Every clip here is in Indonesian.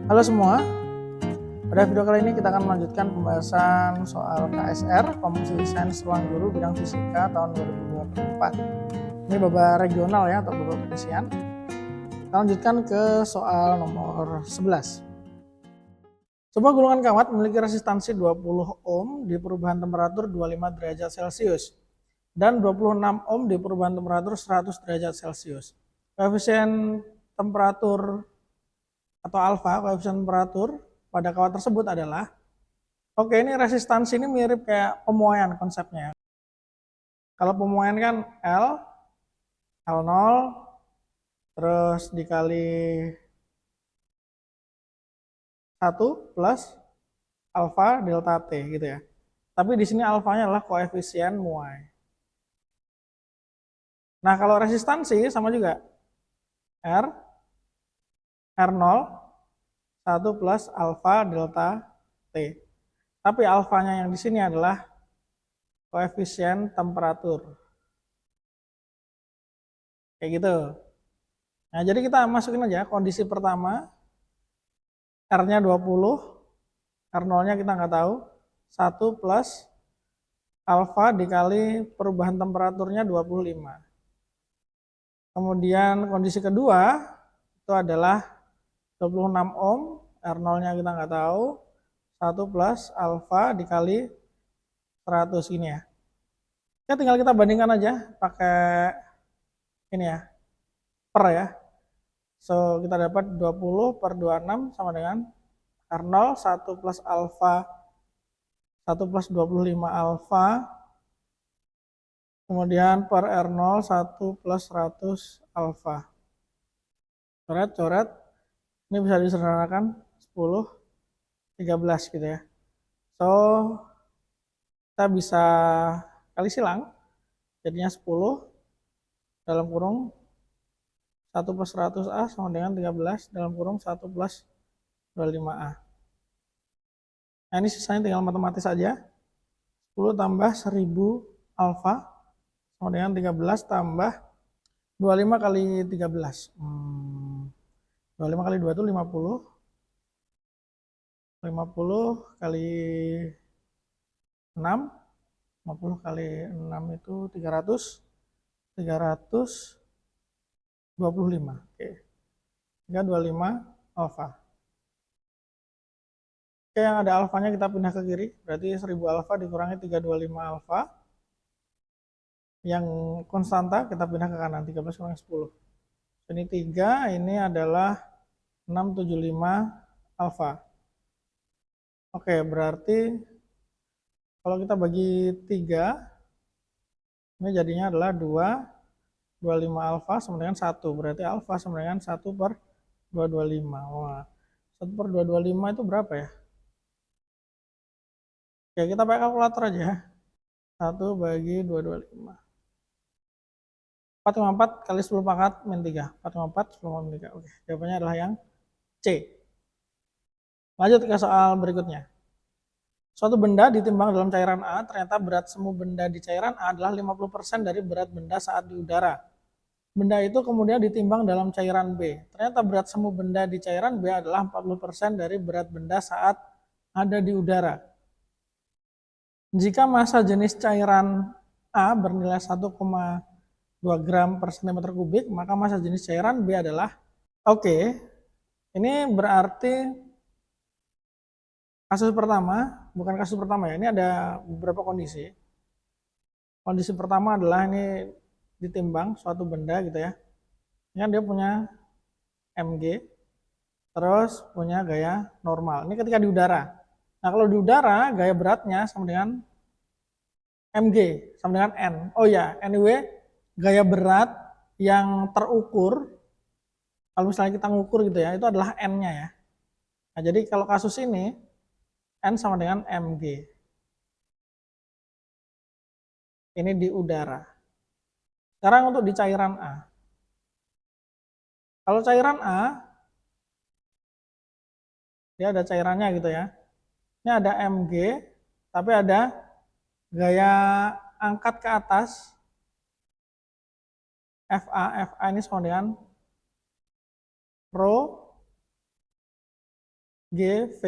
Halo semua, pada video kali ini kita akan melanjutkan pembahasan soal KSR, Komposisi Sains Ruang Guru Bidang Fisika tahun 2024. Ini bab regional ya, atau bab pengisian. Kita lanjutkan ke soal nomor 11. Sebuah gulungan kawat memiliki resistansi 20 ohm di perubahan temperatur 25 derajat Celcius dan 26 ohm di perubahan temperatur 100 derajat Celcius. Koefisien temperatur atau alfa, koefisien temperatur pada kawat tersebut adalah, oke, ini resistansi ini mirip kayak pemuaian konsepnya. Kalau pemuaian kan L0 terus dikali 1 plus alfa delta T gitu ya. Tapi di sini alfanya adalah koefisien muai. Nah, kalau resistansi sama juga R0 1 plus alfa delta T. Tapi alfanya yang di sini adalah koefisien temperatur. Kayak gitu. Nah, jadi kita masukin aja kondisi pertama, R-nya 20, R0-nya kita nggak tahu, 1 plus alfa dikali perubahan temperaturnya 25. Kemudian kondisi kedua, itu adalah 26 ohm, R0-nya kita nggak tahu, 1 plus alfa dikali 100 ini ya. Ya tinggal kita bandingkan aja pakai ini ya, per ya. So, kita dapat 20 per 26 sama dengan R0, 1 plus alfa, 1 plus 25 alfa, kemudian per R0, 1 plus 100 alfa. Coret-coret, ini bisa disederhanakan 10, 13 gitu ya. So, kita bisa kali silang, jadinya 10 dalam kurung 1 plus 100A sama dengan 13 dalam kurung 1 plus 25A. Nah, ini sisanya tinggal matematis saja. 10 tambah 1000 alfa sama dengan 13 tambah 25 kali 13. 25 kali 2 itu 50. 50 kali 6. 50 kali 6 itu 300. 325. Oke. 325 alfa. Oke, yang ada alfanya kita pindah ke kiri. Berarti 1000 alfa dikurangi 325 alfa. Yang konstanta kita pindah ke kanan. 13 kurangi 10. Ini 3, ini adalah 675 alfa. Oke, berarti kalau kita bagi 3, ini jadinya adalah 225 alfa sama dengan 1. Berarti alfa sama dengan 1 per 225. Wah, 1 per 225 itu berapa ya? Oke, kita pakai kalkulator aja. 1 bagi 225. 454 kali 10 pangkat min 3. 454 10 pangkat min 3. Oke, jawabannya adalah yang C. Lanjut ke soal berikutnya. Suatu benda ditimbang dalam cairan A, ternyata berat semu benda di cairan A adalah 50% dari berat benda saat di udara. Benda itu kemudian ditimbang dalam cairan B. Ternyata berat semu benda di cairan B adalah 40% dari berat benda saat ada di udara. Jika massa jenis cairan A bernilai 1,2 gram per cm kubik, maka massa jenis cairan B adalah, oke, ini berarti kasus pertama, bukan kasus pertama ya, ini ada beberapa kondisi. Kondisi pertama adalah ini ditimbang suatu benda gitu ya. Ini kan dia punya mg, terus punya gaya normal. Ini ketika di udara. Nah, kalau di udara, gaya beratnya sama dengan mg, sama dengan n. Oh ya, anyway, gaya berat yang terukur, kalau misalnya kita ngukur gitu ya, itu adalah n-nya ya. Nah, jadi kalau kasus ini, n sama dengan mg. Ini di udara. Sekarang untuk di cairan A. Kalau cairan A, dia ada cairannya gitu ya. Ini ada mg, tapi ada gaya angkat ke atas, FA ini sama dengan rho GV.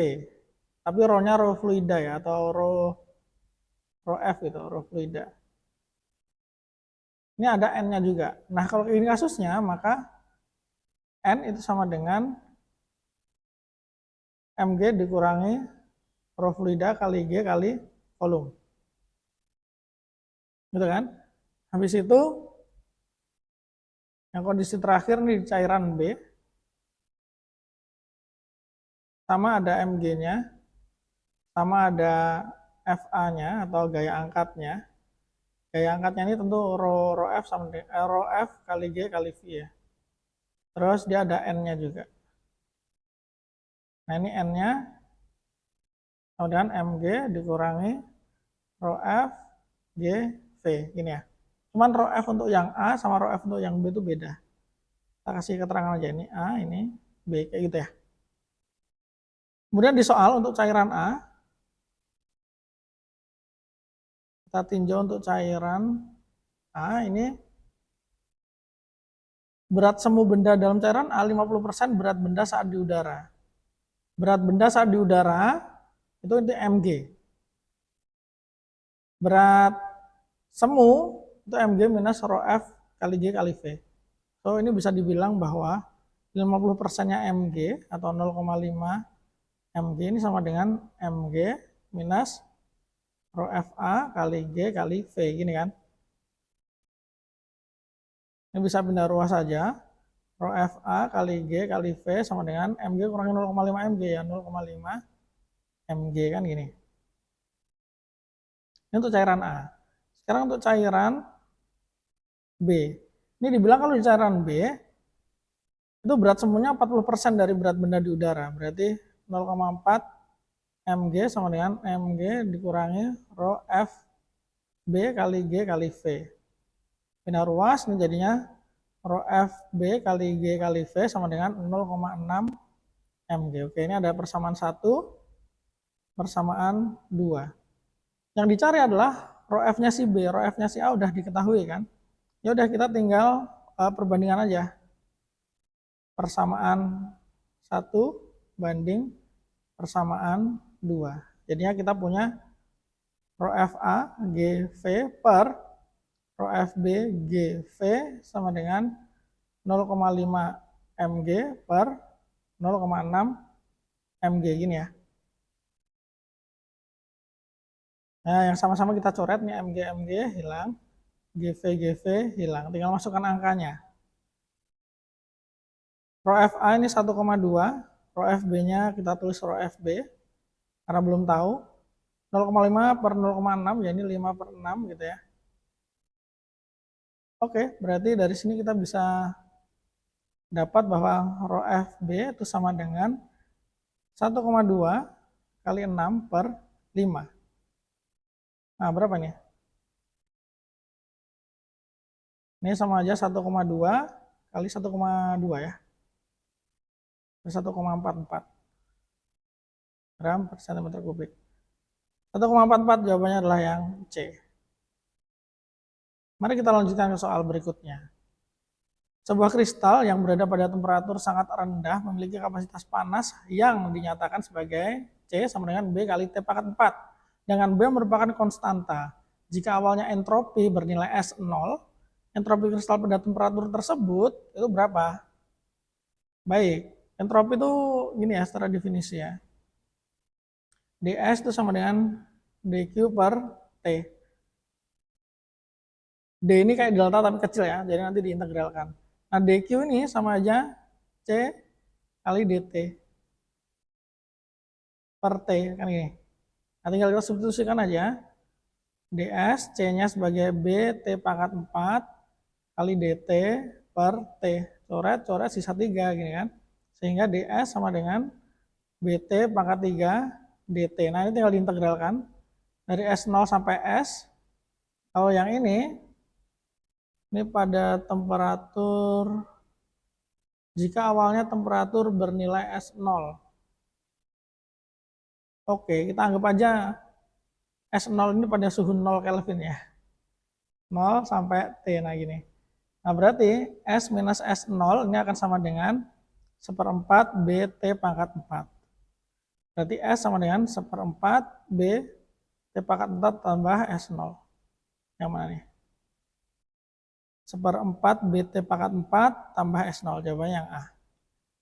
Tapi rho-nya rho fluida ya, atau rho F gitu, rho fluida. Ini ada N-nya juga. Nah, kalau ini kasusnya, maka N itu sama dengan Mg dikurangi rho fluida kali G kali volume. Gitu kan? Habis itu, yang kondisi terakhir nih di cairan B, sama ada Mg-nya, sama ada Fa-nya atau gaya angkatnya. Gaya angkatnya ini tentu rho F sama rho F kali G kali V ya. Terus dia ada N-nya juga. Nah ini N-nya sama dengan Mg dikurangi rho F G V. Gini ya. Cuman rho F untuk yang A sama rho F untuk yang B itu beda. Kita kasih keterangan aja, ini A, ini B, kayak gitu ya. Kemudian di soal untuk cairan A, kita tinjau untuk cairan A, ini berat semu benda dalam cairan A 50% berat benda saat di udara. Berat benda saat di udara itu Mg. Berat semu itu Mg minus rho F kali G kali V. So ini bisa dibilang bahwa 50%-nya Mg atau 0,5 Mg ini sama dengan Mg minus rho Fa kali G kali V, gini kan. Ini bisa pindah ruas saja. Rho Fa kali G kali V sama dengan Mg kurangi 0,5 Mg ya, 0,5 Mg kan gini. Ini untuk cairan A. Sekarang untuk cairan B. Ini dibilang kalau di cairan B, itu berat semuanya 40% dari berat benda di udara. Berarti 0,4 Mg sama dengan Mg dikurangi rho F B kali G kali V. Pindah ruas, ini jadinya rho F B kali G kali V sama dengan 0,6 Mg. Oke, ini ada persamaan 1, persamaan 2. Yang dicari adalah rho F-nya si B, rho F-nya si A udah diketahui kan. Ya udah kita tinggal perbandingan aja. Persamaan 1 banding persamaan 2. Jadinya kita punya rho Fa GV per rho FB GV sama dengan 0,5 Mg per 0,6 Mg gini ya. Nah, yang sama-sama kita coret nih Mg hilang, GV hilang. Tinggal masukkan angkanya. Rho Fa ini 1,2, rho Fb-nya kita tulis rho Fb karena belum tahu. 0,5 per 0,6 ya ini 5 per 6 gitu ya. Oke, berarti dari sini kita bisa dapat bahwa rho Fb itu sama dengan 1,2 kali 6 per 5. Nah, berapa nih? Ini sama aja 1,2 kali 1,2 ya. 1,44 gram per cm kubik. 1,44 jawabannya adalah yang C. Mari kita lanjutkan ke soal berikutnya. Sebuah kristal yang berada pada temperatur sangat rendah memiliki kapasitas panas yang dinyatakan sebagai C sama dengan B kali T pangkat 4. Dengan B merupakan konstanta. Jika awalnya entropi bernilai S0, entropi kristal pada temperatur tersebut itu berapa? Baik, entropi itu gini ya secara definisi ya. ds itu sama dengan dq per T. D ini kayak delta tapi kecil ya, jadi nanti diintegralkan. Nah, dq ini sama aja C kali dt per T, kan ini. Nah, tinggal kita substitusikan aja. ds, C-nya sebagai B, T pangkat 4 kali dt per T. Coret, sisa 3, gini kan. Sehingga ds sama dengan BT pangkat 3 dt. Nah, ini tinggal diintegralkan. Dari S0 sampai S. Kalau yang ini pada temperatur, jika awalnya temperatur bernilai S0. Oke, kita anggap aja S0 ini pada suhu 0 Kelvin ya. 0 sampai T, nah gini. Nah, berarti S minus S0 ini akan sama dengan 1/4 BT pangkat 4. Berarti S sama dengan 1/4 B T pangkat 4 tambah S0. Yang mana nih? 1/4 BT pangkat 4 tambah S0. Jawabannya yang A.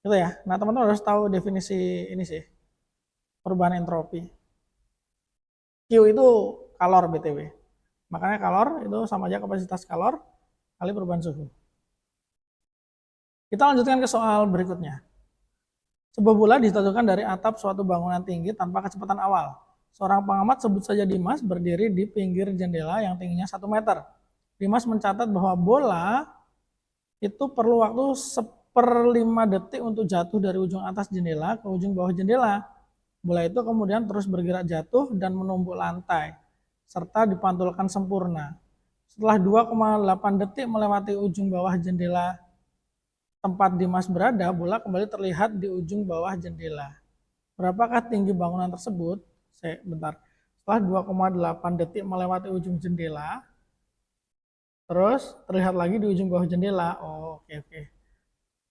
Gitu ya. Nah, teman-teman harus tahu definisi ini sih. Perubahan entropi. Q itu kalor BTW. Makanya kalor itu sama aja kapasitas kalor kali perubahan suhu. Kita lanjutkan ke soal berikutnya. Sebuah bola dijatuhkan dari atap suatu bangunan tinggi tanpa kecepatan awal. Seorang pengamat, sebut saja Dimas, berdiri di pinggir jendela yang tingginya 1 meter. Dimas mencatat bahwa bola itu perlu waktu 1/5 detik untuk jatuh dari ujung atas jendela ke ujung bawah jendela. Bola itu kemudian terus bergerak jatuh dan menumbuk lantai, serta dipantulkan sempurna. Setelah 2,8 detik melewati ujung bawah jendela tempat Dimas berada, bola kembali terlihat di ujung bawah jendela. Berapakah tinggi bangunan tersebut? Bentar. Setelah 2,8 detik melewati ujung jendela, terus terlihat lagi di ujung bawah jendela. Oh, oke.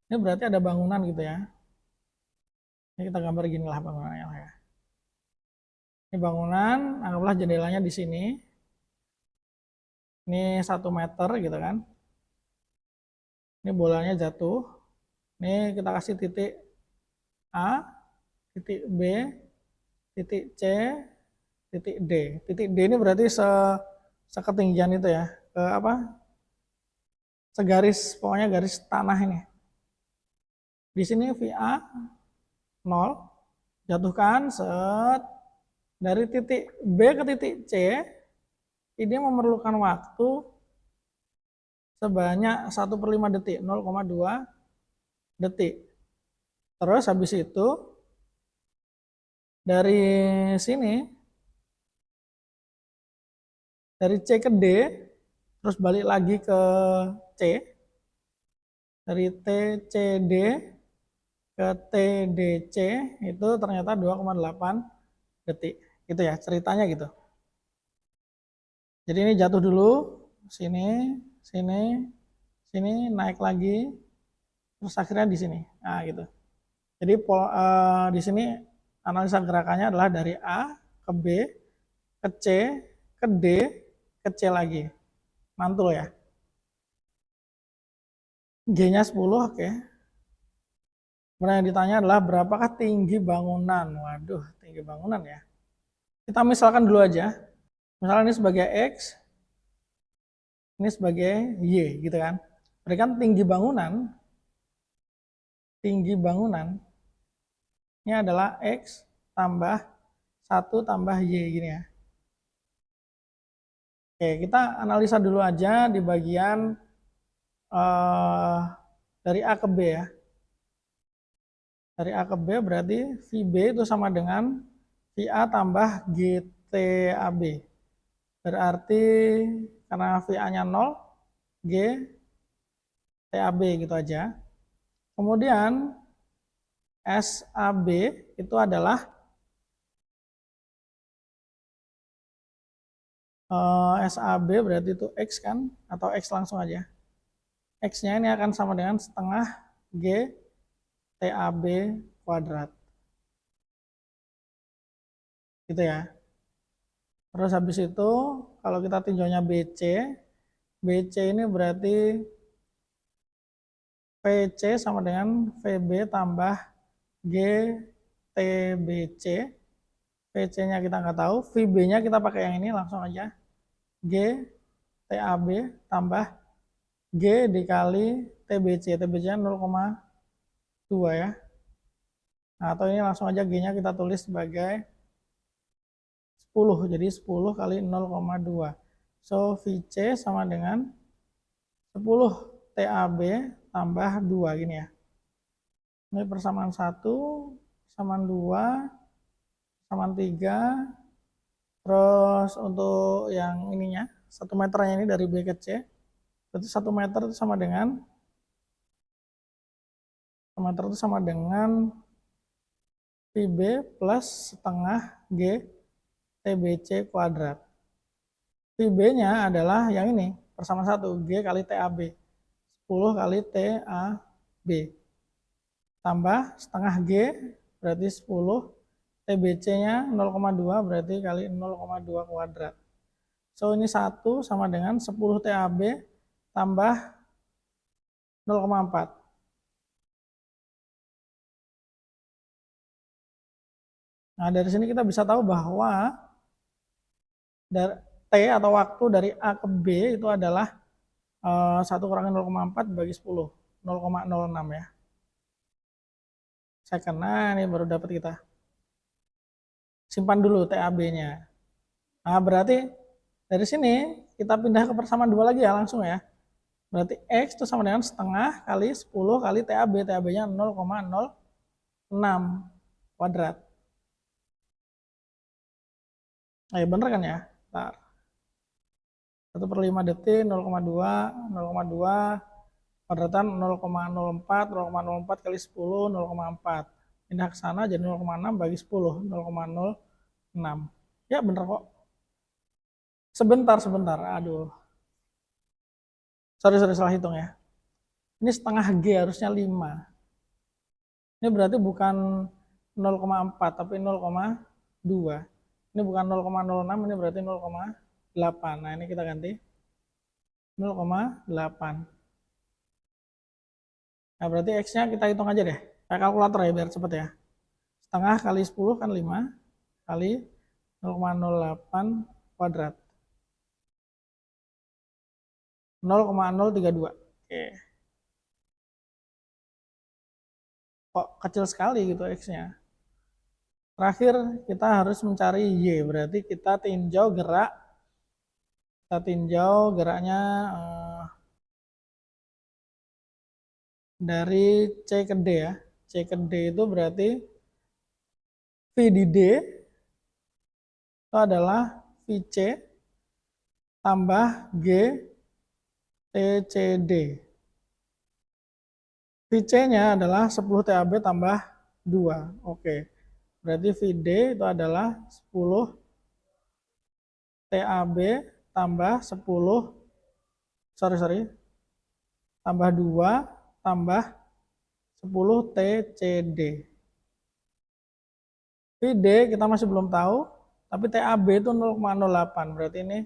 Ini berarti ada bangunan gitu ya. Ini kita gambar gini lah bangunannya ya. Ini bangunan, anggaplah jendelanya di sini. Ini 1 meter gitu kan. Ini bolanya jatuh. Ini kita kasih titik A, titik B, titik C, titik D. Titik D ini berarti seketinggian itu ya. Segaris, pokoknya garis tanah ini. Di sini VA 0, jatuhkan set dari titik B ke titik C, ini memerlukan waktu sebanyak 1/5 detik, 0,2 detik. Terus habis itu dari sini, dari C ke D, terus balik lagi ke C, dari TCD ke TDC itu ternyata 2,8 detik. Gitu ya, ceritanya gitu. Jadi ini jatuh dulu, sini, naik lagi, terus akhirnya di sini. Nah, gitu. Jadi di sini analisa gerakannya adalah dari A ke B, ke C, ke D, ke C lagi. Mantul ya. G-nya 10, oke. Kemudian yang ditanya adalah berapakah tinggi bangunan? Waduh, tinggi bangunan ya. Kita misalkan dulu aja. Misalnya ini sebagai X, ini sebagai Y gitu kan. Berikan tinggi bangunan ini adalah X tambah 1 tambah Y gini ya. Oke, kita analisa dulu aja di bagian dari A ke B ya. Dari A ke B berarti VB itu sama dengan VA tambah GTAB. Berarti karena VA-nya 0, G TAB gitu aja. Kemudian SAB itu adalah SAB berarti itu X kan, atau X langsung aja. X-nya ini akan sama dengan setengah G TAB kuadrat. Gitu ya. Terus habis itu kalau kita tinjaunya BC ini berarti PC sama dengan VB tambah GTBC. PC-nya kita nggak tahu, VB-nya kita pakai yang ini langsung aja. GTAB tambah G dikali TBC. TBC-nya 0,2 ya. Nah, atau ini langsung aja G-nya kita tulis sebagai 10. Jadi 10 kali 0,2. So, VC sama dengan 10 TAB tambah 2 gini ya. Ini persamaan 1, persamaan 2, persamaan 3. Terus untuk yang ininya, 1 meternya ini dari B ke C. Berarti 1 meter itu sama dengan 1 meter itu sama dengan VB plus setengah G TBC kuadrat. VB-nya adalah yang ini, persamaan 1, G kali TAB. 10 kali TAB. Tambah setengah G, berarti 10 TBC-nya 0,2 berarti kali 0,2 kuadrat. So ini 1 sama dengan 10 TAB tambah 0,4. Nah, dari sini kita bisa tahu bahwa T atau waktu dari A ke B itu adalah 1 kurangi 0,4 bagi 10, 0,06 ya. Second, nah ini baru dapat kita. Simpan dulu TAB-nya. Nah, berarti dari sini kita pindah ke persamaan 2 lagi ya, langsung ya. Berarti X itu sama dengan setengah kali 10 kali TAB. TAB-nya 0,06 kuadrat. Nah, ya bener kan ya? Bentar. 1/5 detik, 0,2, 0,2, kuadratan 0,04, 0,04 kali 10, 0,4. Pindah ke sana jadi 0,6 bagi 10, 0,06. Ya bener kok. Sebentar. Aduh. Sorry, salah hitung ya. Ini setengah G harusnya 5. Ini berarti bukan 0,4 tapi 0,2. Ini bukan 0,06, ini berarti 0,8. Nah, ini kita ganti 0,8. Nah, berarti X-nya kita hitung aja deh. Kayak kalkulator ya, biar cepet ya. Setengah kali 10 kan 5, kali 0,08 kuadrat. 0,032. Oke. Kok kecil sekali gitu X-nya. Terakhir, kita harus mencari Y. Berarti kita tinjau geraknya dari C ke D ya. C ke D itu berarti V di D itu adalah VC tambah G TCD. VC-nya adalah 10 TAB tambah 2. Oke. Berarti VD itu adalah 10 TAB tambah 10, tambah 2 tambah 10 TCD. VD kita masih belum tahu, tapi TAB itu 0,08. Berarti ini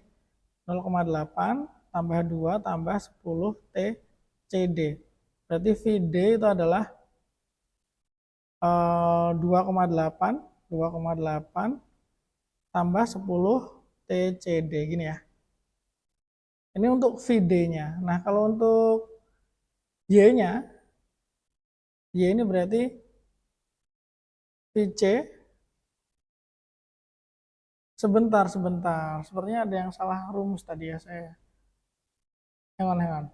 0,8 tambah 2 tambah 10 TCD. Berarti VD itu adalah 2,8 tambah 10 TCD gini ya. Ini untuk VD-nya. Nah, kalau untuk Y-nya, Y ini berarti VC. Sebentar. Sepertinya ada yang salah rumus tadi ya saya. Hang on.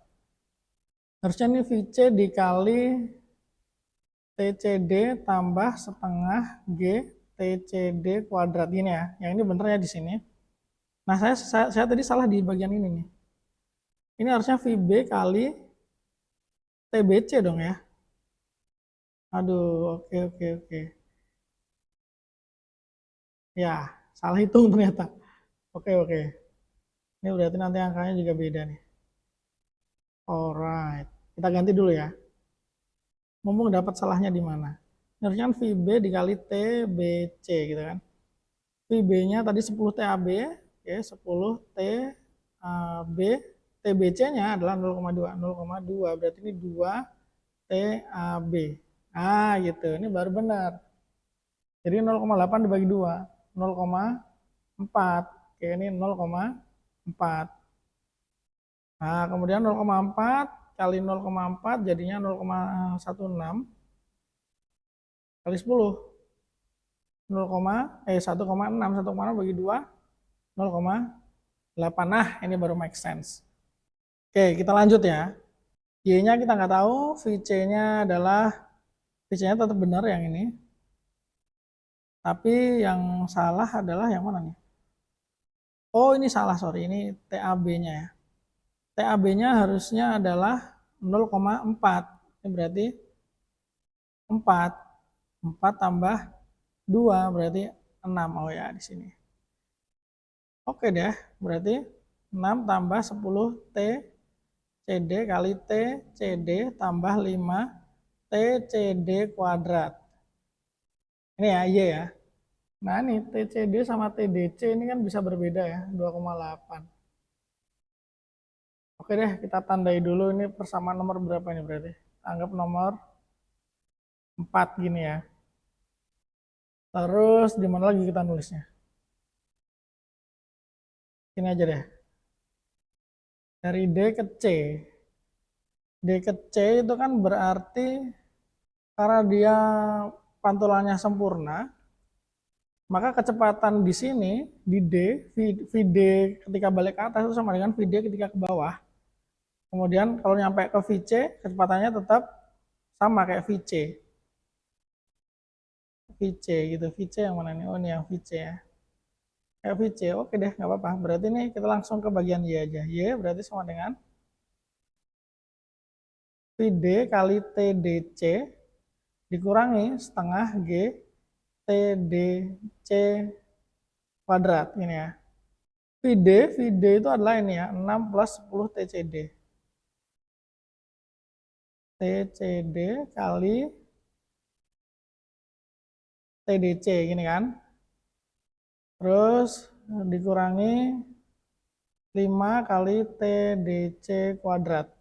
Harusnya ini VC dikali TCD tambah setengah G TCD kuadrat ini ya. Yang ini bener ya di sini. Nah, saya tadi salah di bagian ini nih. Ini harusnya VB kali TBC dong ya. Aduh, oke. Ya, salah hitung ternyata. Oke. Ini berarti nanti angkanya juga beda nih. Alright. Kita ganti dulu ya. Mumpung dapat salahnya di mana. Harusnya kan VB dikali TBC gitu kan. VB-nya tadi 10 TAB, ya 10 TAB, TBC-nya adalah 0,2 berarti ini 2 TAB. Nah, gitu. Ini baru benar. Jadi 0,8 dibagi 2, 0,4. Oke, ini 0,4. Nah, kemudian 0,4 kali 0,4 jadinya 0,16 kali 10. 1,6 bagi 2, 0,8. Nah, ini baru make sense. Oke, kita lanjut ya. Y-nya kita nggak tahu, VC-nya tetap benar yang ini. Tapi yang salah adalah yang mana nih? Oh, ini salah, sorry. Ini TAB-nya ya. TAB-nya harusnya adalah 0,4. Ini berarti 4. 4 tambah 2 berarti 6. Oh ya, di sini. Oke deh, berarti 6 tambah 10 T CD kali T CD tambah 5 T CD kuadrat. Ini ya, Y ya. Nah ini TCD sama TDC ini kan bisa berbeda ya, 2,8. Oke deh, kita tandai dulu ini persamaan nomor berapa ini berarti. Anggap nomor 4 gini ya. Terus di mana lagi kita nulisnya? Ini aja deh. Dari D ke C. D ke C itu kan berarti karena dia pantulannya sempurna, maka kecepatan di sini, di D, VD ketika balik ke atas itu sama dengan VD ketika ke bawah. Kemudian kalau nyampe ke VC, kecepatannya tetap sama kayak VC. VC gitu, VC yang mana nih? Oh ini yang VC ya. Kayak VC, oke deh, nggak apa-apa. Berarti nih kita langsung ke bagian Y aja. Y berarti sama dengan VD kali TDC dikurangi setengah G TDC kuadrat. Ini ya. VD itu adalah ini ya, 6 plus 10 TCD. TCD kali TDC, gini kan. Terus dikurangi 5 kali TDC kuadrat.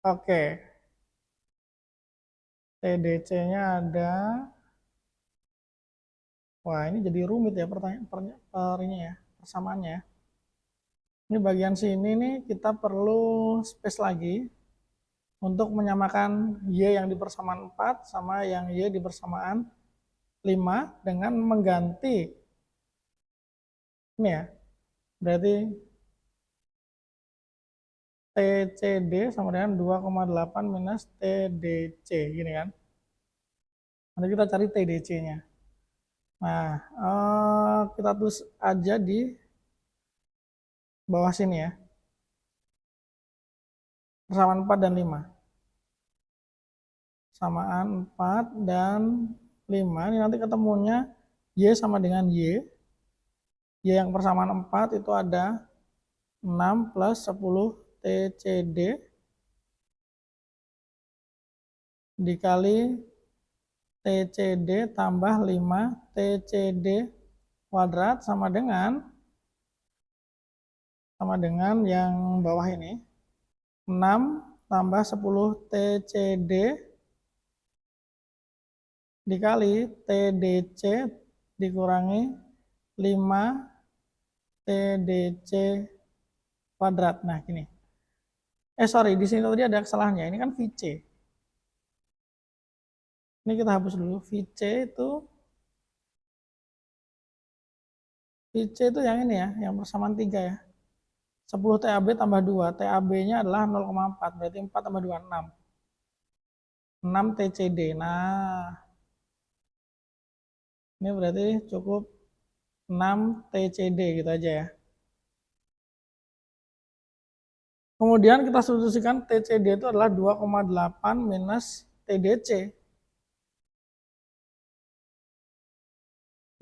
Oke. TDC-nya ada. Wah, ini jadi rumit ya pertanyaannya ya, persamaannya. Ini bagian sini nih kita perlu space lagi untuk menyamakan Y yang di persamaan 4 sama yang Y di persamaan 5 dengan mengganti ini ya. Berarti TCD sama dengan 2,8 minus TDC gini kan. Nanti kita cari TDC-nya. Nah, kita tulis aja di bawah sini ya. Persamaan 4 dan 5. Samaan 4 dan 5. Ini nanti ketemunya Y sama dengan Y. Y yang persamaan 4 itu ada 6 plus 10 TCD dikali TCD tambah 5 TCD kuadrat sama dengan yang bawah ini. 6 tambah 10 TCD dikali TDC dikurangi 5 TDC kuadrat. Nah, gini. Sorry, di sini tadi ada kesalahannya. Ini kan VC. Ini kita hapus dulu. VC itu yang ini ya, yang persamaan 3 ya. 10 TAB tambah 2. TAB-nya adalah 0,4. Berarti 4 tambah 2, 6. 6 TCD. Nah, ini berarti cukup 6 TCD gitu aja ya. Kemudian kita substitusikan TCD itu adalah 2,8 minus TDC.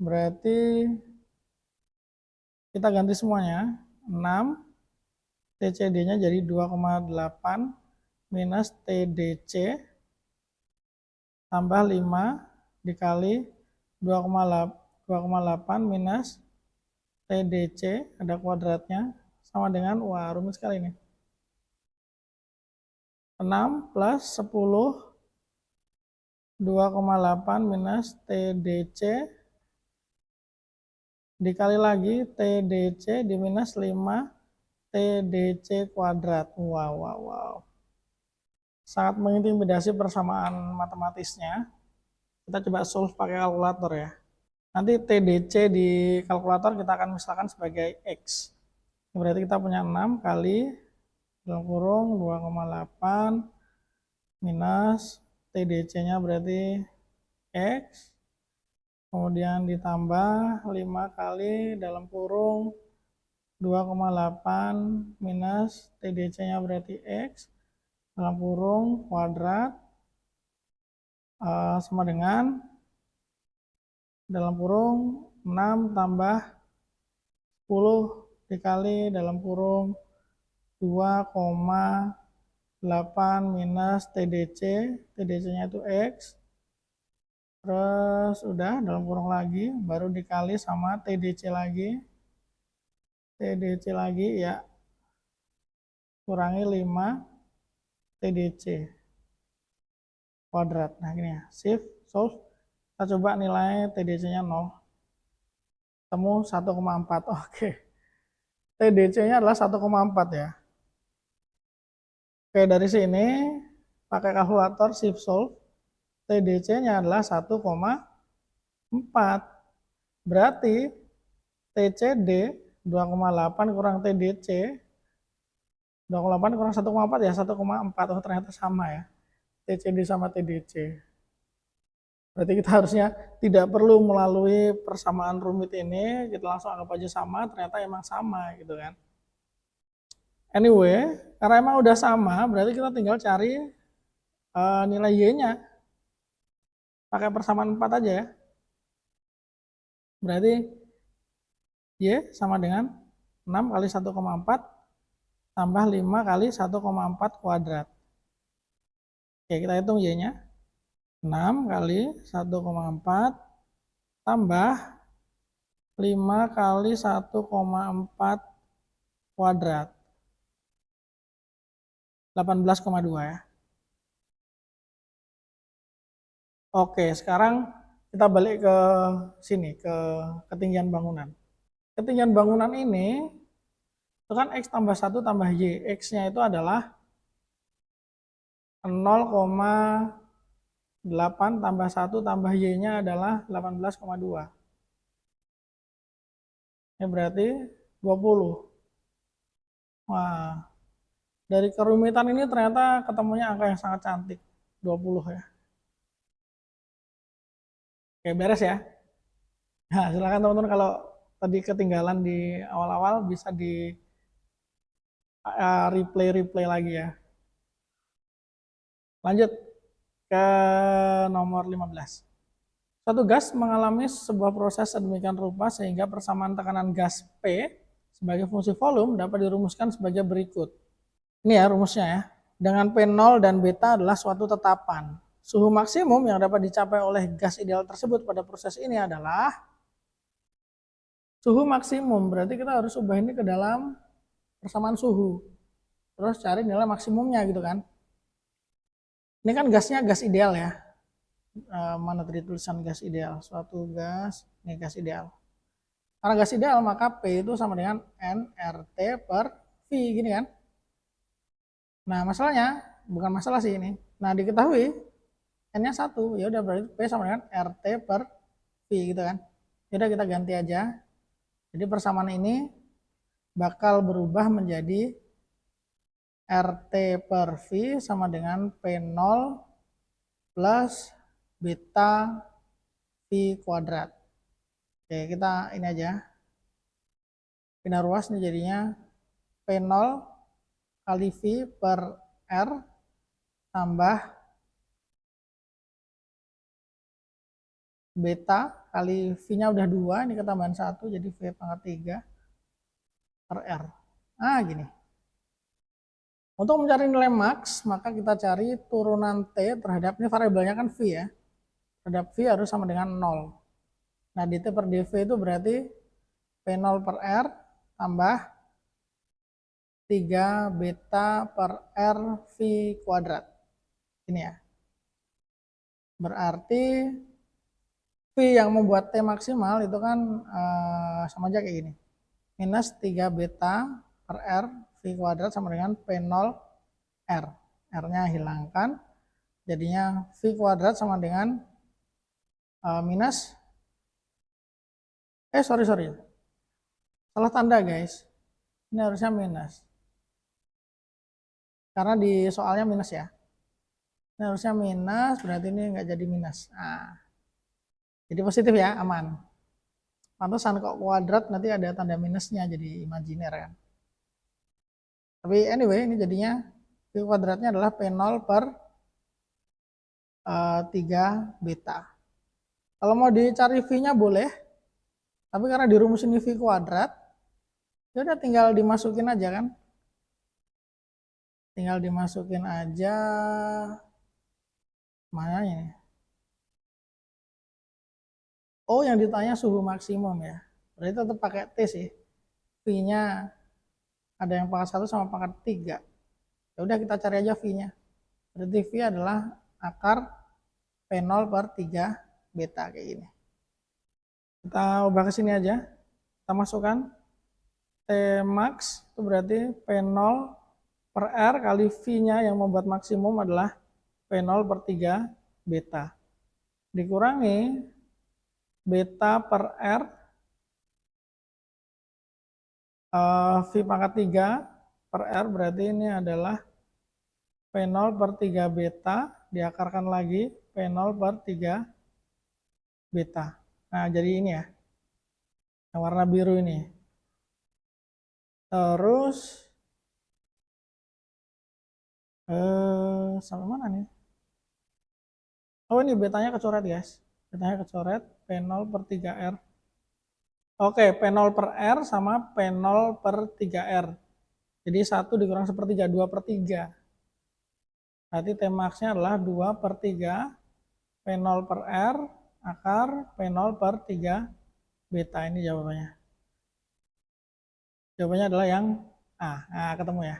Berarti kita ganti semuanya. 6 TCD-nya jadi 2,8 minus TDC tambah 5 dikali 2,8 minus TDC, ada kuadratnya, sama dengan, wah rumit sekali ini. 6 plus 10, 2,8 minus TDC, dikali lagi TDC di minus 5 TDC kuadrat. Wow. Sangat mengintimidasi persamaan matematisnya. Kita coba solve pakai kalkulator ya. Nanti TDC di kalkulator kita akan misalkan sebagai X. Berarti kita punya 6 kali dalam kurung 2,8 minus TDC-nya berarti X. Kemudian ditambah 5 kali dalam kurung 2,8 minus TDC-nya berarti X dalam kurung kuadrat sama dengan dalam kurung 6 tambah 10 dikali dalam kurung 2,8 minus TDC, TDC-nya itu X, Terus udah dalam kurung lagi, baru dikali sama TDC lagi. TDC lagi ya, kurangi 5 TDC kuadrat. Nah gini ya, shift, solve. Kita coba nilai TDC-nya 0. Temu 1,4. Oke. TDC-nya adalah 1,4 ya. Oke, dari sini pakai kalkulator shift solve. TDC-nya adalah 1,4. Berarti TCD 2,8 kurang TDC 2,8 kurang 1,4 ya 1,4. Oh, ternyata sama ya. TCD sama TDC. Berarti kita harusnya tidak perlu melalui persamaan rumit ini, kita langsung anggap aja sama, ternyata emang sama gitu kan. Anyway, karena emang udah sama, berarti kita tinggal cari nilai Y-nya. Pakai persamaan 4 aja ya. Berarti Y sama dengan 6 kali 1,4 tambah 5 kali 1,4 kuadrat. Oke, kita hitung Y-nya. 6 kali 1,4 tambah 5 kali 1,4 kuadrat. 18,2 ya. Oke, sekarang kita balik ke sini, ke ketinggian bangunan. Ketinggian bangunan ini, itu kan X tambah 1 tambah Y. X-nya itu adalah 0,8 tambah 1 tambah Y-nya adalah 18,2. Ini berarti 20. Wah, dari kerumitan ini ternyata ketemunya angka yang sangat cantik. 20 ya. Oke, beres ya. Nah, silakan teman-teman kalau tadi ketinggalan di awal-awal bisa di replay lagi ya. Lanjut ke nomor 15. Suatu gas mengalami sebuah proses sedemikian rupa sehingga persamaan tekanan gas P sebagai fungsi volume dapat dirumuskan sebagai berikut. Ini ya rumusnya ya. Dengan P0 dan beta adalah suatu tetapan. Suhu maksimum yang dapat dicapai oleh gas ideal tersebut pada proses ini adalah suhu maksimum. Berarti kita harus ubah ini ke dalam persamaan suhu. Terus cari nilai maksimumnya gitu kan. Ini kan gasnya gas ideal ya. Mana tadi tulisan gas ideal? Suatu gas, ini gas ideal. Karena gas ideal maka P itu sama dengan nRT per V gini kan. Nah masalahnya, bukan masalah sih ini. Nah diketahui N-nya 1, ya udah berarti P sama dengan RT per V gitu kan. Yaudah kita ganti aja. Jadi persamaan ini bakal berubah menjadi RT per V sama dengan P0 plus beta V kuadrat. Oke, kita ini aja. Pindah ruas nih jadinya P0 kali V per R tambah beta kali V-nya udah 2, ini ketambahan 1 jadi V pangkat 3 per R. Nah gini. Untuk mencari nilai max, maka kita cari turunan T terhadap, ini variabelnya kan V ya. Terhadap V harus sama dengan 0. Nah dt per dv itu berarti P0 per R tambah 3 beta per R V kuadrat. Ini ya. Berarti V yang membuat T maksimal itu kan sama aja kayak gini. Minus 3 beta per R V kuadrat sama dengan P0 R. R-nya hilangkan. Jadinya V kuadrat sama dengan minus. Sorry. Salah tanda guys. Ini harusnya minus. Karena di soalnya minus ya. Ini harusnya minus, berarti ini nggak jadi minus. Nah, jadi positif ya, aman. Pantesan kok kuadrat nanti ada tanda minusnya, jadi imajiner kan. Tapi anyway, ini jadinya V kuadratnya adalah P0 per 3 beta. Kalau mau dicari V-nya boleh, tapi karena dirumusin V kuadrat, ya udah tinggal dimasukin aja kan. Tinggal dimasukin aja, mana ini? Oh, yang ditanya suhu maksimum ya. Berarti tetap pakai T sih. V-nya ada yang pangkat 1 sama pangkat 3. Ya udah kita cari aja V-nya. Berarti V adalah akar P0 per 3 beta kayak gini. Kita ubah ke sini aja. Kita masukkan T max itu berarti P0 per R kali V-nya yang membuat maksimum adalah P0 per 3 beta. Dikurangi beta per R V pangkat 3 per R berarti ini adalah P0 per 3 beta diakarkan lagi P0 per 3 beta. Nah, jadi ini ya. Yang warna biru ini. Terus sampai mana nih? Oh, ini betanya kecoret, guys. Betanya kecoret P0 per 3R. Oke, P0 per R sama P0 per 3R. Jadi 1 dikurang sepertiga, 2 per 3. Berarti T max-nya adalah 2 per 3 P0 per R akar P0 per 3 beta. Ini jawabannya. Jawabannya adalah yang A. Nah, ketemu ya.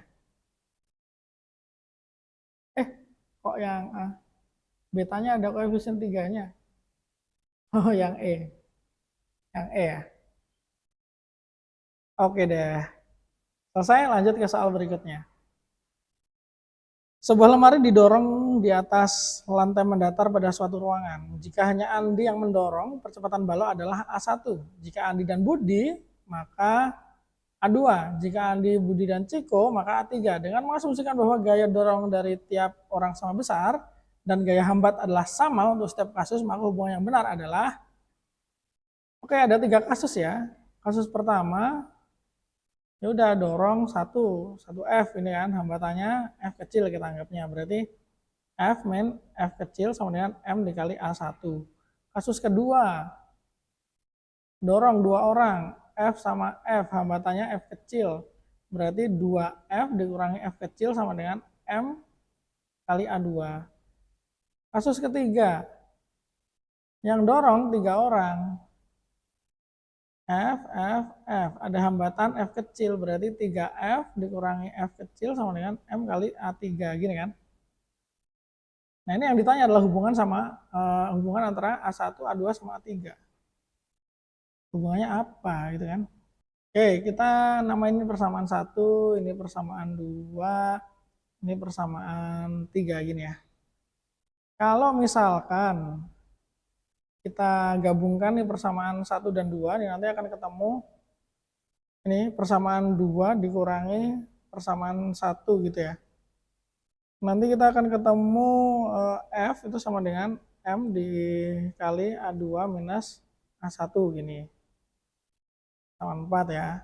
Kok yang A? Betanya ada koefisien 3-nya. Oh, yang E. Yang E ya. Oke deh. Selesai, lanjut ke soal berikutnya. Sebuah lemari didorong di atas lantai mendatar pada suatu ruangan. Jika hanya Andi yang mendorong, percepatan balok adalah A1. Jika Andi dan Budi, maka A2. Jika Andi, Budi, dan Ciko, maka A3. Dengan mengasumsikan bahwa gaya dorong dari tiap orang sama besar dan gaya hambat adalah sama untuk setiap kasus, maka hubungan yang benar adalah, oke, ada 3 kasus ya. Kasus pertama, ya udah dorong satu F ini kan, hambatannya F kecil kita anggapnya. Berarti F min F kecil sama dengan M dikali A1. Kasus kedua, dorong 2 orang, F sama F, hambatannya F kecil. Berarti 2F dikurangi F kecil sama dengan M kali A2. Kasus ketiga, yang dorong 3 orang, F, ada hambatan F kecil, berarti 3F dikurangi F kecil sama dengan M kali A3, gini kan. Nah, ini yang ditanya adalah hubungan antara A1, A2 sama A3. Hubungannya apa gitu kan. Oke, kita namain ini persamaan 1, ini persamaan 2, ini persamaan 3 gini ya. Kalau misalkan kita gabungkan nih persamaan 1 dan 2, ini nanti akan ketemu ini persamaan 2 dikurangi persamaan 1 gitu ya. Nanti kita akan ketemu F itu sama dengan M dikali A2 minus A1 gini. Sama 4 ya.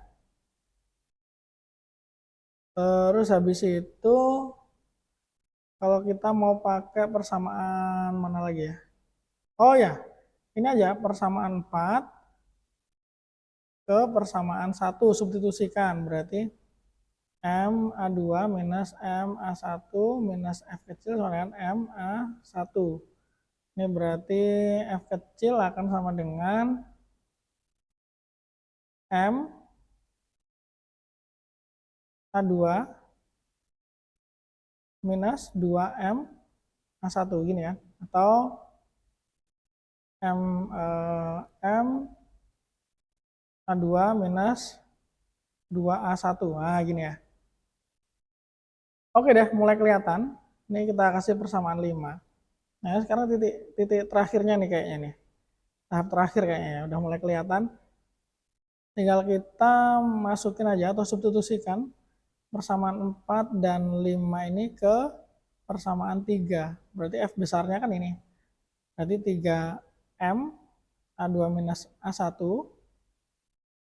Terus habis itu kalau kita mau pakai persamaan mana lagi ya? Oh ya, ini aja persamaan 4 ke persamaan 1 substitusikan, berarti M A2 minus M A1 minus F kecil sama dengan M A1. Ini berarti F kecil akan sama dengan M A2 minus 2M A1 gini ya. Atau M A2 minus 2A1. Nah, gini ya. Oke deh, mulai kelihatan. Ini kita kasih persamaan 5. Nah, sekarang titik terakhirnya nih kayaknya nih. Tahap terakhir kayaknya ya, udah mulai kelihatan. Tinggal kita masukin aja atau substitusikan persamaan 4 dan 5 ini ke persamaan 3. Berarti F besarnya kan ini. Berarti 3M A2 minus A1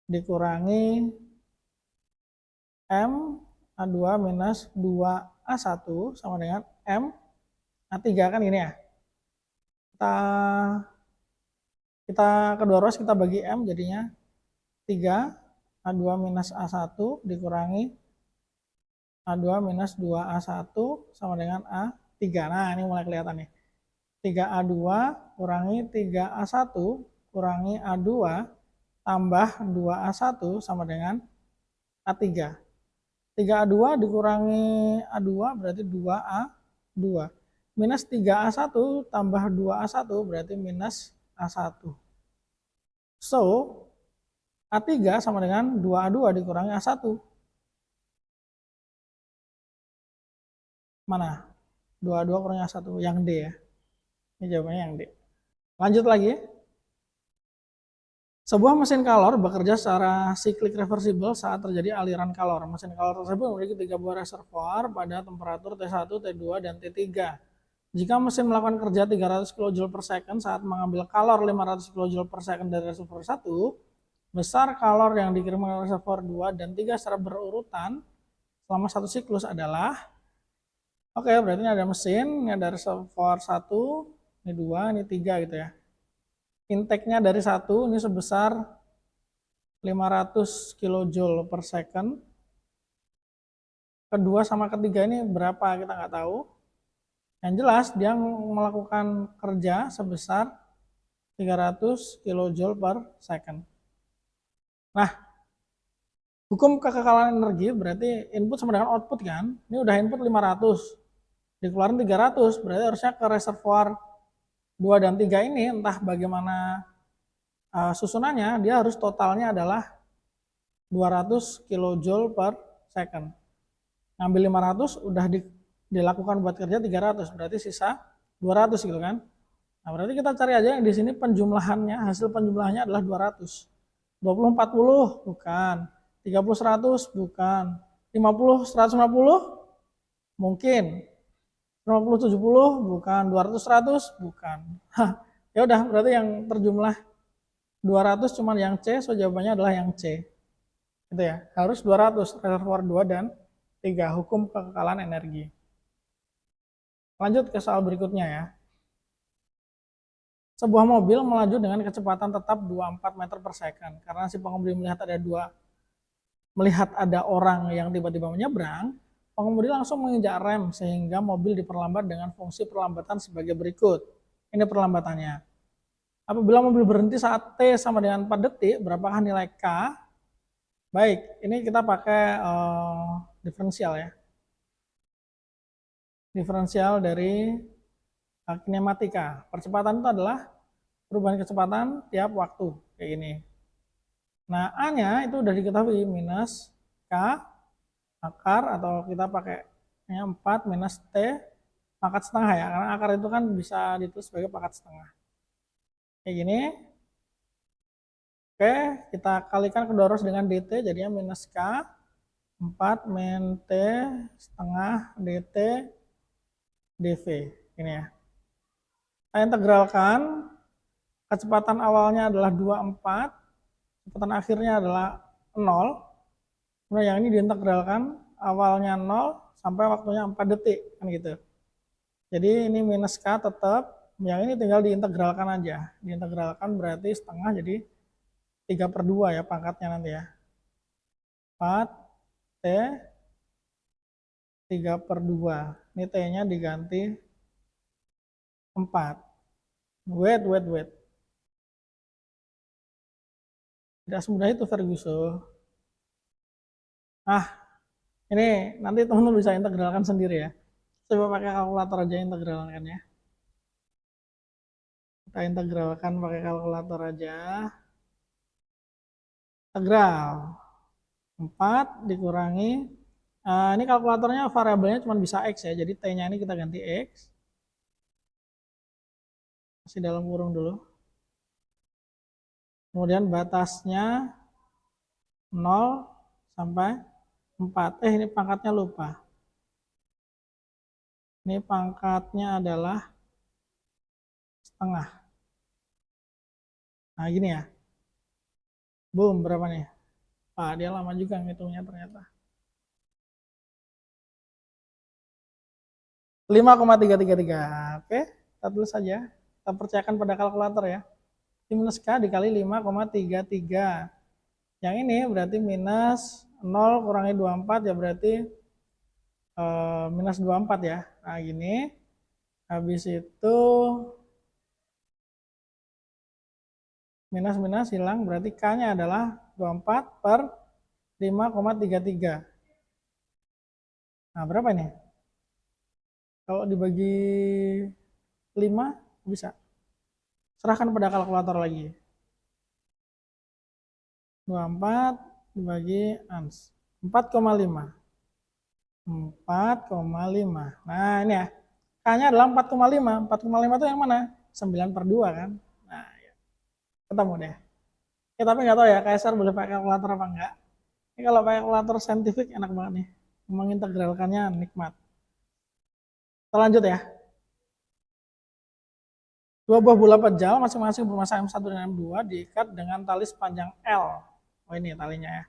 dikurangi M A2 minus 2A1 sama dengan M A3 kan ini ya. Kita kedua ruas kita bagi M jadinya 3 A2 minus A1 dikurangi A2 minus 2A1 sama dengan A3. Nah, ini mulai kelihatan nih. 3A2 kurangi 3A1 kurangi A2 tambah 2A1 sama dengan A3. 3A2 dikurangi A2 berarti 2A2. Minus 3A1 tambah 2A1 berarti minus A1. So, A3 sama dengan 2A2 dikurangi A1. Mana? 2A2 kurangi A1, yang D ya. Ini jawabannya yang D. Lanjut lagi. Sebuah mesin kalor bekerja secara siklik reversibel saat terjadi aliran kalor. Mesin kalor tersebut memiliki 3 buah reservoir pada temperatur T1, T2, dan T3. Jika mesin melakukan kerja 300 kJ per second saat mengambil kalor 500 kJ per second dari reservoir 1, besar kalor yang dikirim ke reservoir 2 dan 3 secara berurutan selama satu siklus adalah, oke, berarti ini ada mesin, ini ada reservoir 1, ini 2, ini 3 gitu ya. Intake-nya dari 1 ini sebesar 500 kJ per second. Kedua sama ketiga ini berapa kita nggak tahu. Yang jelas dia melakukan kerja sebesar 300 kJ per second. Nah, hukum kekekalan energi berarti input sama dengan output kan. Ini udah input 500, dikeluarin 300, berarti harusnya ke reservoir 2 dan 3 ini entah bagaimana susunannya, dia harus totalnya adalah 200 kJ per second. Ngambil 500 udah dilakukan buat kerja 300, berarti sisa 200 gitu kan. Nah, berarti kita cari aja yang di sini penjumlahannya, hasil penjumlahannya adalah 200. 20 40 bukan, 30 100 bukan, 50 150 mungkin, 50 70 bukan, 200 100 bukan. Ya udah, berarti yang terjumlah 200 cuman yang C, so jawabannya adalah yang C. Gitu ya. Harus 200 reservoir 2 dan 3, hukum kekekalan energi. Lanjut ke soal berikutnya ya. Sebuah mobil melaju dengan kecepatan tetap 24 meter per second. Karena si pengemudi melihat ada orang yang tiba-tiba menyeberang, pengemudi langsung menginjak rem sehingga mobil diperlambat dengan fungsi perlambatan sebagai berikut. Ini perlambatannya. Apabila mobil berhenti saat T sama dengan 4 detik, berapakah nilai K? Baik, ini kita pakai diferensial ya. Diferensial dari kinematika. Percepatan itu adalah perubahan kecepatan tiap waktu, kayak ini. Nah, A-nya itu udah diketahui, minus K akar, atau kita pakai 4 minus T pangkat setengah ya, karena akar itu kan bisa ditulis sebagai pangkat setengah. Kayak gini. Oke, kita kalikan kedua arus dengan dt, jadinya minus K 4 min T setengah dt dv. Ini ya. Kita integralkan, kecepatan awalnya adalah 24, kecepatan akhirnya adalah 0. Kemudian yang ini diintegralkan, awalnya 0 sampai waktunya 4 detik, kan gitu. Jadi ini minus K tetap, yang ini tinggal diintegralkan aja. Diintegralkan berarti setengah, jadi 3/2 ya pangkatnya nanti ya. 4 T 3/2. Ini T-nya diganti 4. Wait. Tidak semudah itu Ferguson. Ini nanti teman-teman bisa integralkan sendiri ya. Coba pakai kalkulator aja integralkan ya. Kita integralkan pakai kalkulator aja. Integral 4 dikurangi, ini kalkulatornya variabelnya cuma bisa X ya, jadi T-nya ini kita ganti X. Masih dalam kurung dulu. Kemudian batasnya 0 sampai 4. Ini pangkatnya lupa. Ini pangkatnya adalah setengah. Nah gini ya. Boom, berapa nih? Dia lama juga ngitungnya ternyata. 5,333. Oke, kita tulis saja. Kita percayakan pada kalkulator ya. Minus K dikali 5,33. Yang ini berarti minus 0 kurangi 24 ya, berarti minus 24 ya. Nah gini. Habis itu Minus minus hilang, berarti K-nya adalah 24 per 5,33. Nah, berapa ini? Kalau dibagi 5, bisa. Serahkan pada kalkulator lagi. 24 dibagi 4,5. 4,5. Nah, ini ya. K-nya adalah 4,5. 4,5 itu yang mana? 9 per 2 kan? Nah, ya. Ketemu deh. Ya, tapi nggak tahu ya, KSR boleh pakai kalkulator apa enggak. Ini kalau pakai kalkulator saintifik enak banget nih. Mengintegralkannya nikmat. Kita lanjut ya. Dua buah bola pejal masing-masing bermassa M1 dan M2 diikat dengan tali sepanjang L. Oh, ini talinya ya.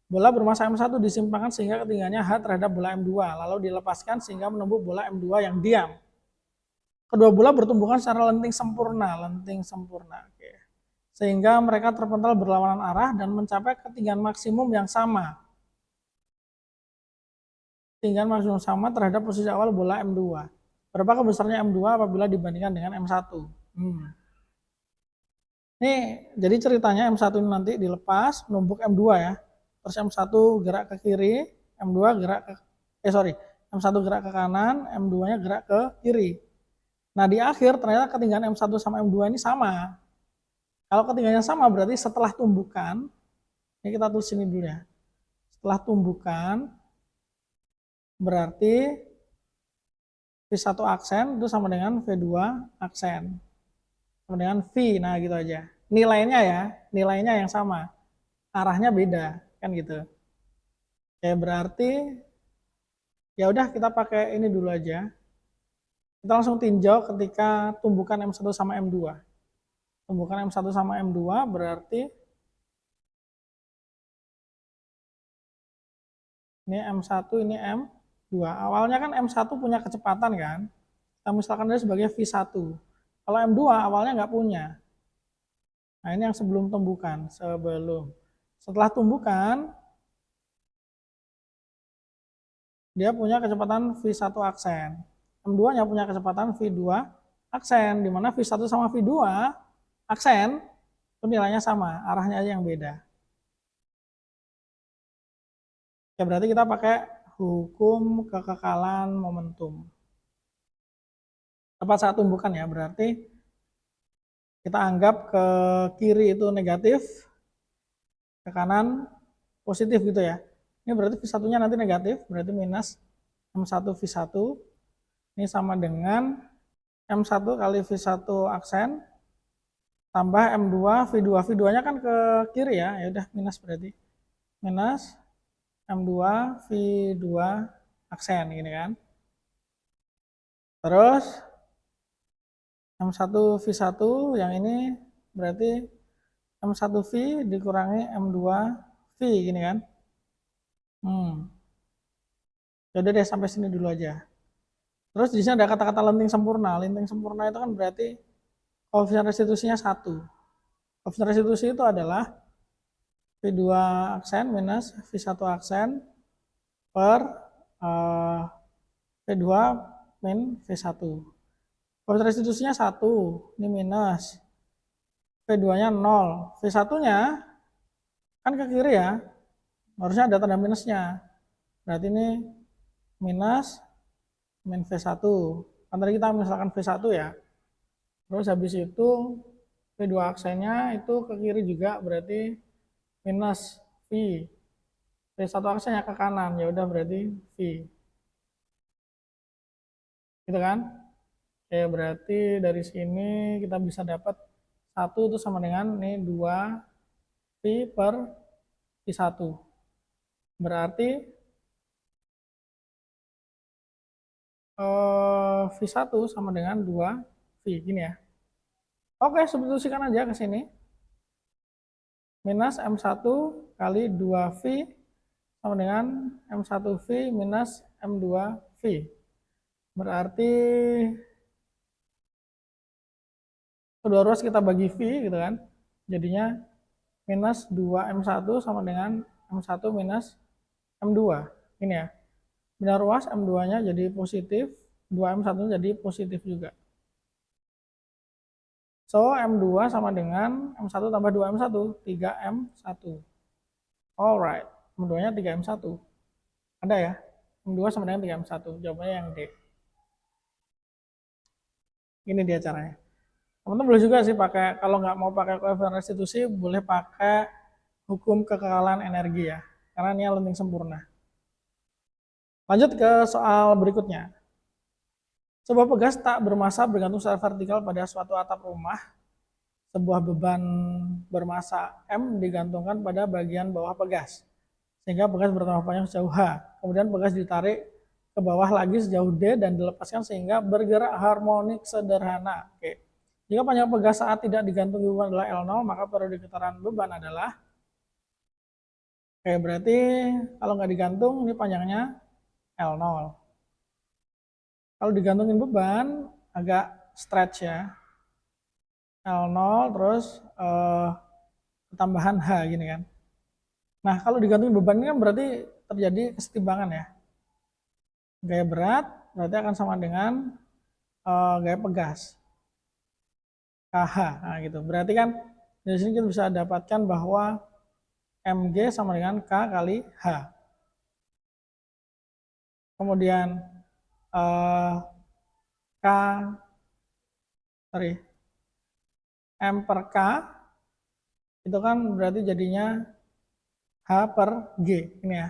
Bola bermassa M1 disimpangkan sehingga ketinggiannya H terhadap bola M2, lalu dilepaskan sehingga menembus bola M2 yang diam. Kedua bola bertumbukan secara lenting sempurna. Oke. Sehingga mereka terpental berlawanan arah dan mencapai ketinggian maksimum yang sama. Ketinggian maksimum sama terhadap posisi awal bola M2. Berapakah besarnya M2 apabila dibandingkan dengan M1? Ini jadi ceritanya M1 ini nanti dilepas, menumbuk M2 ya. Terus M1 gerak ke kiri, M2 gerak ke M1 gerak ke kanan, M2-nya gerak ke kiri. Nah, di akhir ternyata ketinggian M1 sama M2 ini sama. Kalau ketinggiannya sama berarti setelah tumbukan, ini kita tulis ini dulu ya. Setelah tumbukan berarti V1 aksen itu sama dengan V2 aksen. Sama dengan V, nah gitu aja. Nilainya ya, nilainya yang sama. Arahnya beda, kan gitu. Oke, berarti ya udah kita pakai ini dulu aja. Kita langsung tinjau ketika tumbukan M1 sama M2. Tumbukan M1 sama M2 berarti ini M1, ini M2. Awalnya kan M1 punya kecepatan kan. Kita misalkan dia sebagai V1. Kalau M2 awalnya nggak punya. Nah, ini yang sebelum tumbukan. Setelah tumbukan, dia punya kecepatan V1 aksen. M2-nya punya kecepatan V2 aksen, di mana V1 sama V2 aksen itu nilainya sama, arahnya aja yang beda. Ya, berarti kita pakai hukum kekekalan momentum. Tepat saat tumbukan ya, berarti kita anggap ke kiri itu negatif, ke kanan positif gitu ya. Ini berarti V1-nya nanti negatif, berarti minus M1 V1. Ini sama dengan M1 kali V1 aksen tambah M2 V2. V2-nya kan ke kiri ya. Ya udah minus berarti. Minus M2 V2 aksen gini kan. Terus M1 V1 yang ini berarti M1 V dikurangi M2 V gini kan. Jadi deh sampai sini dulu aja. Terus di sini ada kata-kata lenting sempurna. Lenting sempurna itu kan berarti koefisien restitusinya 1. Koefisien restitusi itu adalah V2 aksen minus V1 aksen per V2 min V1. Koefisien restitusinya 1, ini minus. V2-nya 0. V1-nya kan ke kiri ya, harusnya ada tanda minusnya. Berarti ini minus min V1. Kan tadi kita misalkan V1 ya. Terus habis itu V2 aksennya itu ke kiri juga, berarti minus V. V1 aksennya ke kanan, ya udah berarti V. Gitu kan? Oke, berarti dari sini kita bisa dapat 1 itu sama dengan ini 2 V per V1. Berarti V1 sama dengan 2 V, gini ya. Oke, substitusikan aja ke sini. Minus M1 kali 2V sama dengan M1V minus M2V. Berarti kedua ruas kita bagi V gitu kan. Jadinya minus 2M1 sama dengan M1 minus M2. Ini ya. Bina ruas M2-nya jadi positif, 2M1 jadi positif juga. So, M2 sama dengan M1 tambah 2M1, 3M1. Alright, M2-nya 3M1. Ada ya? M2 sama dengan 3M1. Jawabannya yang D. Ini dia caranya. Teman-teman boleh juga sih pakai, kalau nggak mau pakai koefisien restitusi, boleh pakai hukum kekekalan energi ya. Karena ini lenting sempurna. Lanjut ke soal berikutnya. Sebuah pegas tak bermassa bergantung secara vertikal pada suatu atap rumah. Sebuah beban bermassa M digantungkan pada bagian bawah pegas, sehingga pegas bertambah panjang sejauh H. Kemudian pegas ditarik ke bawah lagi sejauh D dan dilepaskan sehingga bergerak harmonik sederhana. Oke. Jika panjang pegas saat tidak digantungi beban adalah L0, maka periode getaran beban adalah, oke, berarti kalau nggak digantung ini panjangnya L0. Kalau digantungin beban agak stretch ya. L0 terus tambahan H gini kan. Nah, kalau digantungin beban ini kan berarti terjadi kesetimbangan ya. Gaya berat berarti akan sama dengan gaya pegas. KH. Nah, gitu. Berarti kan dari sini kita bisa dapatkan bahwa Mg sama dengan K kali H. Kemudian K, sorry, M per K itu kan berarti jadinya H per G ini ya.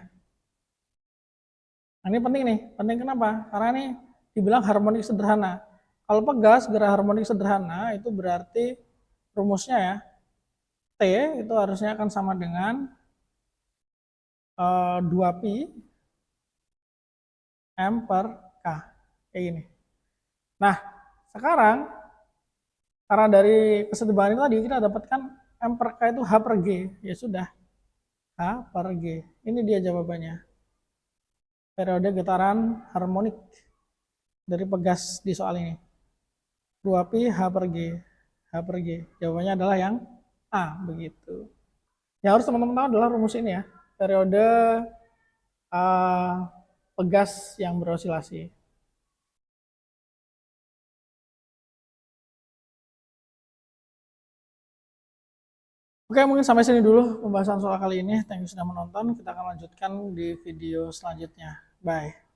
Nah, ini penting nih, penting kenapa? Karena ini dibilang harmonik sederhana. Kalau pegas gerak harmonik sederhana itu berarti rumusnya ya, T itu harusnya akan sama dengan 2pi M per K, kayak gini. Nah, sekarang karena dari kesetimbangan itu tadi kita dapatkan M per K itu H per G, ya sudah, H per G. Ini dia jawabannya. Periode getaran harmonik dari pegas di soal ini. 2pi H per G. H per G. Jawabannya adalah yang A, begitu. Yang harus teman-teman tahu adalah rumus ini ya. Periode pegas yang berosilasi. Oke, mungkin sampai sini dulu pembahasan soal kali ini. Thank you sudah menonton. Kita akan lanjutkan di video selanjutnya. Bye.